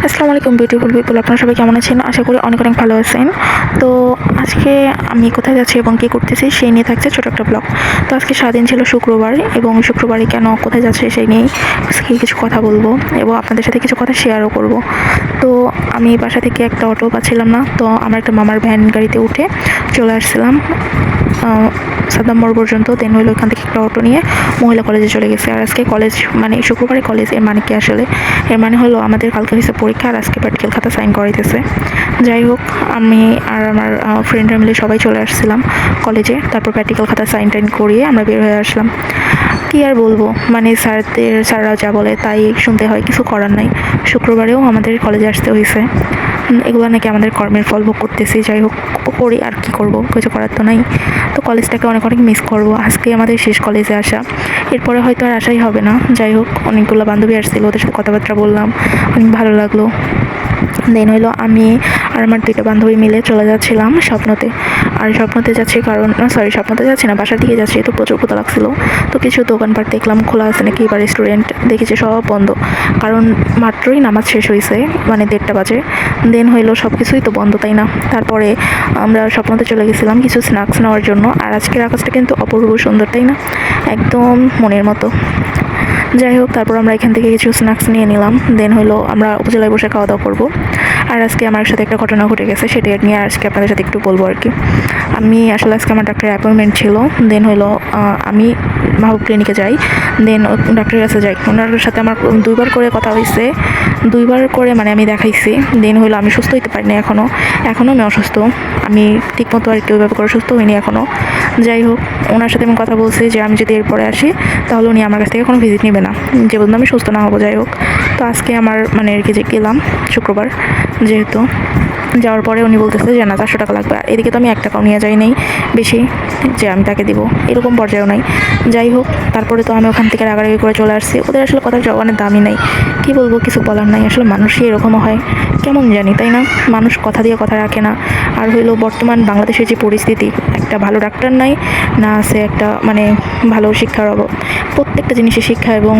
আসসালামু আলাইকুম beautiful people, আপনারা সবাই কেমন আছেন? আশা করি অনেক অনেক ভালো আছেন। তো আজকে আমি কোথায় যাচ্ছি এবং কী করতেছি সেই নিয়ে থাকছে ছোটো একটা ব্লগ। তো আজকে সারাদিন ছিল শুক্রবার এবং শুক্রবারে কেন কোথায় যাচ্ছে সেই নিয়েই আজকে কিছু কথা বলবো এবং আপনাদের সাথে কিছু কথা শেয়ারও করব। তো আমি বাসা থেকে একটা অটো পাচ্ছিলাম না, তো আমার একটা মামার ভ্যান গাড়িতে উঠে চলে আসছিলাম সাদ্দাম মোড় পর্যন্ত। দেন হলো ওখান থেকে একটা অটো নিয়ে মহিলা কলেজে চলে গেছে। আর আজকে কলেজ মানে শুক্রবারে কলেজ, এর মানে কি আসলে? এর মানে হলো আমাদের কালকে হয়েছে পরীক্ষা আর আজকে প্র্যাকটিক্যাল খাতা সাইন করাইতেছে। যাই হোক, আমি আর আমার ফ্রেন্ডরা মিলে সবাই চলে আসছিলাম কলেজে। তারপর প্র্যাকটিক্যাল খাতা সাইন টাইন করিয়ে আমরা বের হয়ে আসলাম। কী আর বলবো, মানে স্যাররা যা বলে তাই শুনতে হয়, কিছু করার নাই। শুক্রবারেও আমাদের কলেজে আসতে হয়েছে। এগুলো নাকি আমাদের কর্মের ফল ভোগ করতেছি। যাই হোক, করি আর কি করব, কিছু করার তো নাই। তো কলেজটাকে অনেক অনেক মিস করবো। আজকে আমাদের শেষ কলেজে আসা, এরপরে হয়তো আর আসাই হবে না। যাই হোক, অনেকগুলো বান্ধবী আসছিল, ওদের সাথে কথাবার্তা বললাম, অনেক ভালো লাগলো। দেন হলো আমি আর আমার দুইটা বান্ধবী মিলে চলে যাচ্ছিলাম স্বপ্নতে। আর স্বপ্নতে যাচ্ছি কারণ স্বপ্নতে যাচ্ছি না, বাসার দিকে যাচ্ছি। তো প্রচুর ক্ষুধা লাগছিল, তো কিছু দোকানপাট দেখলাম খোলা আছে নাকি বা রেস্টুরেন্ট, দেখেছি সব বন্ধ। কারণ মাত্রই নামাজ শেষ হয়েছে, মানে 1:30 বাজে। দেন হইলো সব কিছুই তো বন্ধ, তাই না? তারপরে আমরা স্বপ্নতে চলে গেছিলাম কিছু স্ন্যাক্স নেওয়ার জন্য। আর আজকের আকাশটা কিন্তু অপূর্ব সুন্দর, তাই না? একদম মনের মতো। যাই হোক, তারপর আমরা এখান থেকে কিছু স্ন্যাক্স নিয়ে নিলাম। দেন হলো আমরা উপজেলায় বসে খাওয়া দাওয়া করবো। আর আজকে আমার সাথে একটা ঘটনা ঘটে গেছে, সেটা নিয়ে আজকে আপনাদের সাথে একটু বলবো আর কি। আমি আসলে আজকে আমার ডাক্তারের অ্যাপয়েন্টমেন্ট ছিল। দেন হলো আমি মাহবুব ক্লিনিকে যাই। দেন ডাক্তারের কাছে যাই, ওনার সাথে আমার 2বার করে কথা হয়েছে। 2বার করে মানে আমি দেখাইছি। দেন হলো আমি সুস্থ হইতে পারিনি এখনও আমি অসুস্থ। আমি ঠিকমতো আর কি ওইভাবে করে সুস্থ হইনি এখনও। যাই হোক, ওনার সাথে আমি কথা বলছি যে আমি যদি এরপরে আসি তাহলে উনি আমার কাছ থেকে কোনো ভিজিট নেবে না, যে বলুন আমি সুস্থ না হবো। যাই হোক, তো আজকে আমার মানে আর কি যে গেলাম শুক্রবার যেহেতু, যাওয়ার পরে উনি বলতেছে যে না 400 টাকা লাগবে। আর এদিকে তো আমি 1 টাকাও নিয়ে যাই নাই বেশি যে আমি তাকে দিব, এরকম পর্যায়েও নাই। যাই হোক, তারপরে তো আমি ওখান থেকে রাগারাগি করে চলে আসছি। ওদের আসলে কথার জবানের দামই নাই, কী বলবো, কিছু বলার নাই। আসলে মানুষই এরকমও হয় কেমন জানি, তাই না? মানুষ কথা দিয়ে কথা রাখে না। আর হইলো বর্তমান বাংলাদেশের যে পরিস্থিতি, একটা ভালো ডাক্তার নাই, না আছে একটা মানে ভালো শিক্ষার অভাব। প্রত্যেকটা জিনিসের শিক্ষা এবং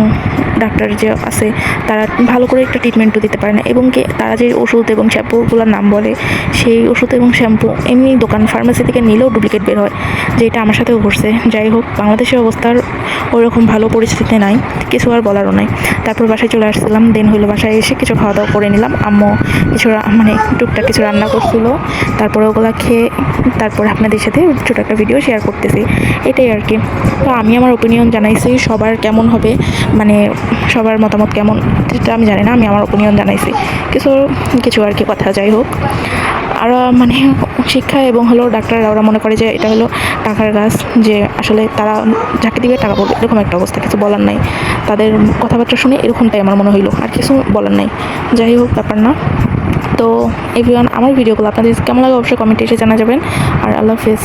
ডাক্তার যে আছে তারা ভালো করে একটা ট্রিটমেন্টও দিতে পারে না। এবং কি তারা যে ওষুধ এবং শ্যাম্পুগুলোর নাম বলে, সেই ওষুধ এবং শ্যাম্পু এমনি দোকান ফার্মেসি থেকে নিলেও ডুপ্লিকেট বের হয়, যেটা আমার সাথেও ঘটছে। যাই হোক, বাংলাদেশের অবস্থার ওইরকম ভালো পরিস্থিতি নাই, কিছু আর বলারও নাই। তারপর বাসায় চলে আসছিলাম। দেন হইলো বাসায় এসে কিছু খাওয়া দাওয়া করে নিলাম। আম্মু কিছু মানে টুকটাক কিছু রান্না করছিল, তারপরে ওগুলা খেয়ে তারপরে আপনাদের সাথে ছোটো একটা ভিডিও শেয়ার করতেছি, এটাই আর কি। তো আমি আমার ওপিনিয়ন জানাইছি, সবার কেমন হবে মানে সবার মতামত কেমন সেটা আমি জানি না, আমি আমার ওপিনিয়ন জানাইছি কিছু কিছু আর কি কথা। যাই হোক, আর মানে শিক্ষা এবং হলো ডাক্তাররা ওরা মনে করে যে এটা হলো টাকার গাছ, যে আসলে তারা যাকে দিবে টাকা পড়বে, এরকম একটা অবস্থা। কিছু বলার নাই, তাদের কথাবার্তা শুনে এরকমটাই আমার মনে হইলো, আর কিছু বলার নাই। যাই হোক, ব্যাপার না। তো এভরিওয়ান, আমার ভিডিওগুলো আপনাদের কেমন লাগে অবশ্যই কমেন্টে এসে জানা যাবেন। আর আল্লাহ হাফেজ।